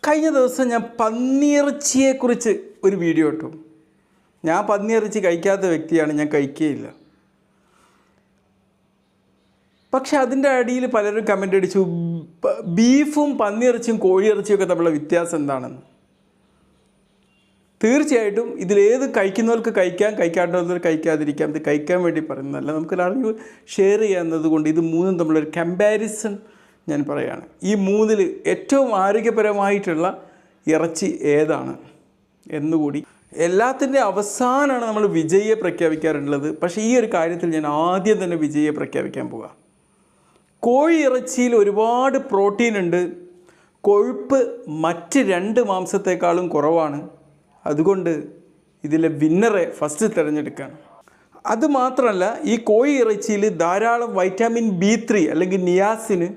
കഴിഞ്ഞ ദിവസം ഞാൻ പന്നിയിറച്ചിയെക്കുറിച്ച് ഒരു വീഡിയോ ഇട്ടു. ഞാൻ പന്നിയിറച്ചി കഴിക്കാത്ത വ്യക്തിയാണ്, ഞാൻ കഴിക്കുകയില്ല. പക്ഷെ അതിൻ്റെ അടിയിൽ പലരും കമൻ്റ് അടിച്ചു, ബീഫും പന്നിയിറച്ചിയും കോഴിയിറച്ചിയൊക്കെ തമ്മിലുള്ള വ്യത്യാസം എന്താണെന്ന്. തീർച്ചയായിട്ടും ഇതിലേത് കഴിക്കുന്നവർക്ക് കഴിക്കാം, കഴിക്കാത്തവർക്ക് കഴിക്കാതിരിക്കാം. ഇത് കഴിക്കാൻ വേണ്ടി പറയുന്നതല്ല, നമുക്കൊരറിവ് ഷെയർ ചെയ്യാവുന്നത് കൊണ്ട് ഇത് മൂന്നും തമ്മിലൊരു കമ്പാരിസൺ ഞാൻ പറയുകയാണ്. ഈ മൂന്നിൽ ഏറ്റവും ആരോഗ്യപരമായിട്ടുള്ള ഇറച്ചി ഏതാണ് എന്നുകൂടി. എല്ലാത്തിൻ്റെ അവസാനമാണ് നമ്മൾ വിജയിയെ പ്രഖ്യാപിക്കാറുള്ളത്. പക്ഷേ ഈ ഒരു കാര്യത്തിൽ ഞാൻ ആദ്യം തന്നെ വിജയിയെ പ്രഖ്യാപിക്കാൻ പോവുക. കോഴി ഇറച്ചിയിൽ ഒരുപാട് പ്രോട്ടീൻ ഉണ്ട്. കൊഴുപ്പ് മറ്റ് രണ്ട് മാംസത്തെക്കാളും കുറവാണ്. അതുകൊണ്ട് ഇതിലെ വിന്നറെ ഫസ്റ്റ് തിരഞ്ഞെടുക്കുകയാണ്. അതുമാത്രമല്ല, ഈ കോഴി ഇറച്ചിയിൽ ധാരാളം വൈറ്റാമിൻ B3 അല്ലെങ്കിൽ നിയാസിന്,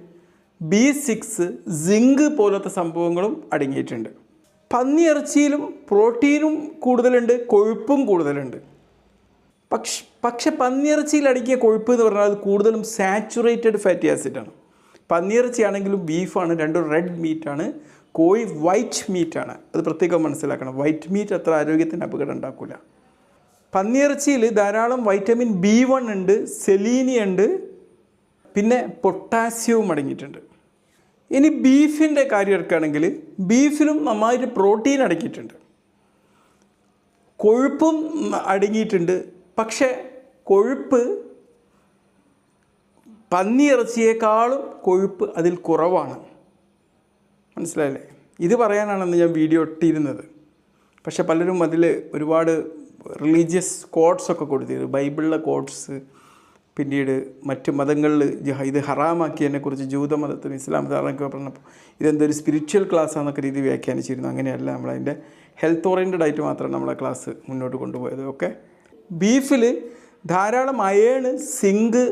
B6, സിങ്ക് പോലത്തെ സംഭവങ്ങളും അടങ്ങിയിട്ടുണ്ട്. പന്നിയിറച്ചിയിലും പ്രോട്ടീനും കൂടുതലുണ്ട്, കൊഴുപ്പും കൂടുതലുണ്ട്. പക്ഷെ പന്നിയിറച്ചിയിൽ അടങ്ങിയ കൊഴുപ്പ് എന്ന് പറഞ്ഞാൽ അത് കൂടുതലും സാച്ചുറേറ്റഡ് ഫാറ്റി ആസിഡാണ്. പന്നിയിറച്ചി ആണെങ്കിലും ബീഫാണ്, രണ്ടും റെഡ് മീറ്റാണ്. കോഴി വൈറ്റ് മീറ്റാണ്. അത് പ്രത്യേകം മനസ്സിലാക്കണം. വൈറ്റ് മീറ്റ് അത്ര ആരോഗ്യത്തിന് അപകടം ഉണ്ടാക്കില്ല. പന്നിയിറച്ചിയിൽ ധാരാളം വൈറ്റമിൻ B1 ഉണ്ട്, സെലീനിയം ഉണ്ട്, പിന്നെ പൊട്ടാസ്യവും അടങ്ങിയിട്ടുണ്ട്. ഇനി ബീഫിൻ്റെ കാര്യം എടുക്കുകയാണെങ്കിൽ ബീഫിലും നന്നായിട്ട് പ്രോട്ടീൻ അടങ്ങിയിട്ടുണ്ട്, കൊഴുപ്പും അടങ്ങിയിട്ടുണ്ട്. പക്ഷേ കൊഴുപ്പ് പന്നിയിറച്ചിയേക്കാളും കൊഴുപ്പ് അതിൽ കുറവാണ്. മനസ്സിലായില്ലേ? ഇത് പറയാനാണെന്ന് ഞാൻ വീഡിയോ ഇട്ടിരുന്നത്. പക്ഷെ പലരും അതിൽ ഒരുപാട് റിലീജിയസ് കോട്ട്സൊക്കെ കൊടുത്തിരുന്നു, ബൈബിളിലെ കോട്ട്സ്. പിന്നീട് മറ്റ് മതങ്ങളിൽ ഇത് ഹറാമാക്കിയതിനെക്കുറിച്ച് ജൂതമതത്തിനും ഇസ്ലാം മതമൊക്കെ പറഞ്ഞപ്പോൾ ഇതെന്തൊരു സ്പിരിച്വൽ ക്ലാസ്സാണെന്നൊക്കെ രീതി വ്യാഖ്യാനിച്ചിരുന്നു. അങ്ങനെയല്ല, നമ്മളതിൻ്റെ ഹെൽത്ത് ഓറിയൻറ്റഡ് ആയിട്ട് മാത്രമാണ് നമ്മളെ ക്ലാസ് മുന്നോട്ട് കൊണ്ടുപോയത്. ഓക്കെ, ബീഫിൽ ധാരാളം അയേൺ, സിങ്ക്,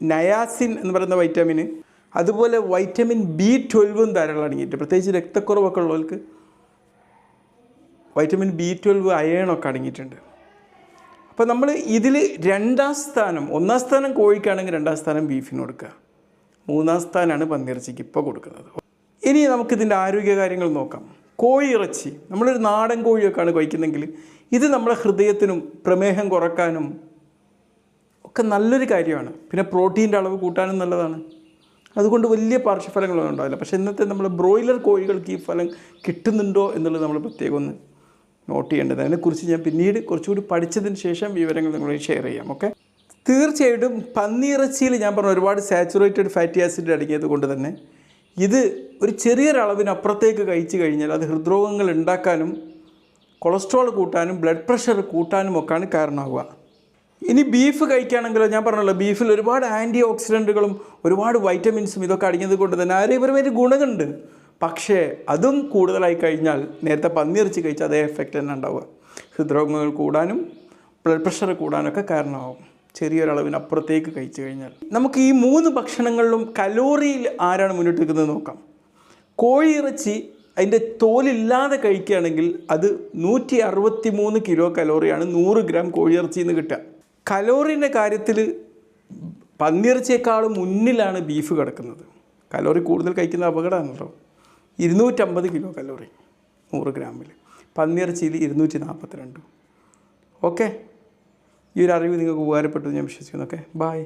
നയാസിൻ എന്ന് പറയുന്ന വൈറ്റമിന്, അതുപോലെ വൈറ്റമിൻ B12 ധാരാളം അടങ്ങിയിട്ട്, പ്രത്യേകിച്ച് രക്തക്കുറവൊക്കെ ഉള്ളവർക്ക് വൈറ്റമിൻ B12, അയേണൊക്കെ അടങ്ങിയിട്ടുണ്ട്. അപ്പോൾ നമ്മൾ ഇതിൽ രണ്ടാം സ്ഥാനം, ഒന്നാം സ്ഥാനം കോഴിക്കാണെങ്കിൽ രണ്ടാം സ്ഥാനം ബീഫിന് കൊടുക്കുക, മൂന്നാം സ്ഥാനമാണ് പന്നിയിറച്ചിക്ക് ഇപ്പോൾ കൊടുക്കുന്നത്. ഇനി നമുക്കിതിൻ്റെ ആരോഗ്യ കാര്യങ്ങൾ നോക്കാം. കോഴി ഇറച്ചി നമ്മളൊരു നാടൻ കോഴിയൊക്കെയാണ് കഴിക്കുന്നതെങ്കിൽ ഇത് നമ്മുടെ ഹൃദയത്തിനും പ്രമേഹം കുറക്കാനും ഒക്കെ നല്ലൊരു കാര്യമാണ്. പിന്നെ പ്രോട്ടീൻ്റെ അളവ് കൂട്ടാനും നല്ലതാണ്. അതുകൊണ്ട് വലിയ പാർശ്വഫലങ്ങളൊന്നും ഉണ്ടാവില്ല. പക്ഷേ ഇന്നത്തെ നമ്മൾ ബ്രോയിലർ കോഴികൾക്ക് ഈ ഫലം കിട്ടുന്നുണ്ടോ എന്നുള്ളത് നമ്മൾ പ്രത്യേകം ഒന്ന് നോട്ട് ചെയ്യേണ്ടത്. അതിനെക്കുറിച്ച് ഞാൻ പിന്നീട് കുറച്ചുകൂടി പഠിച്ചതിന് ശേഷം വിവരങ്ങൾ നിങ്ങളോട് ഷെയർ ചെയ്യാം. ഓക്കെ, തീർച്ചയായിട്ടും പന്നിയിറച്ചിയിൽ ഞാൻ പറഞ്ഞ ഒരുപാട് സാച്ചുറേറ്റഡ് ഫാറ്റി ആസിഡ് അടങ്ങിയത് കൊണ്ട് തന്നെ ഇത് ഒരു ചെറിയൊരളവിനപ്പുറത്തേക്ക് കഴിച്ചു കഴിഞ്ഞാൽ അത് ഹൃദ്രോഗങ്ങൾ ഉണ്ടാക്കാനും കൊളസ്ട്രോൾ കൂട്ടാനും ബ്ലഡ് പ്രഷർ കൂട്ടാനും ഒക്കെയാണ് കാരണമാവുക. ഇനി ബീഫ് കഴിക്കുകയാണെങ്കിലോ, ഞാൻ പറഞ്ഞല്ലോ, ബീഫിൽ ഒരുപാട് ആൻറ്റി ഓക്സിഡൻറ്റുകളും ഒരുപാട് വൈറ്റമിൻസും ഇതൊക്കെ അടങ്ങിയത് കൊണ്ട് തന്നെ ആരോഗ്യപരമായിട്ട് ഗുണങ്ങളുണ്ട്. പക്ഷേ അതും കൂടുതലായി കഴിഞ്ഞാൽ നേരത്തെ പന്നിയിറച്ചി കഴിച്ചാൽ അതേ എഫക്റ്റ് തന്നെ ഉണ്ടാവുക. ഹൃദ്രോഗങ്ങൾ കൂടാനും ബ്ലഡ് പ്രഷർ കൂടാനൊക്കെ കാരണമാവും ചെറിയൊരളവിനപ്പുറത്തേക്ക് കഴിച്ചു കഴിഞ്ഞാൽ. നമുക്ക് ഈ മൂന്ന് ഭക്ഷണങ്ങളിലും കലോറിയിൽ ആരാണ് മുന്നിട്ട് നിൽക്കുന്നത് നോക്കാം. കോഴിയിറച്ചി അതിൻ്റെ തോലില്ലാതെ കഴിക്കുകയാണെങ്കിൽ അത് 163 കിലോ കലോറിയാണ് 100 ഗ്രാം കോഴിയിറച്ചിയിൽ നിന്ന് കിട്ടുക. കലോറിൻ്റെ കാര്യത്തിൽ പന്നിയിറച്ചിയേക്കാളും മുന്നിലാണ് ബീഫ് കിടക്കുന്നത്. കലോറി കൂടുതൽ കഴിക്കുന്ന അപകടമാണല്ലോ. 250 കിലോ കലോറി 100 ഗ്രാമിൽ, പന്നിയിറച്ചിയിൽ 242. ഓക്കെ, ഈ ഒരു അറിവ് നിങ്ങൾക്ക് ഉപകാരപ്പെട്ടു ഞാൻ വിശ്വസിക്കുന്നു. Okay, by.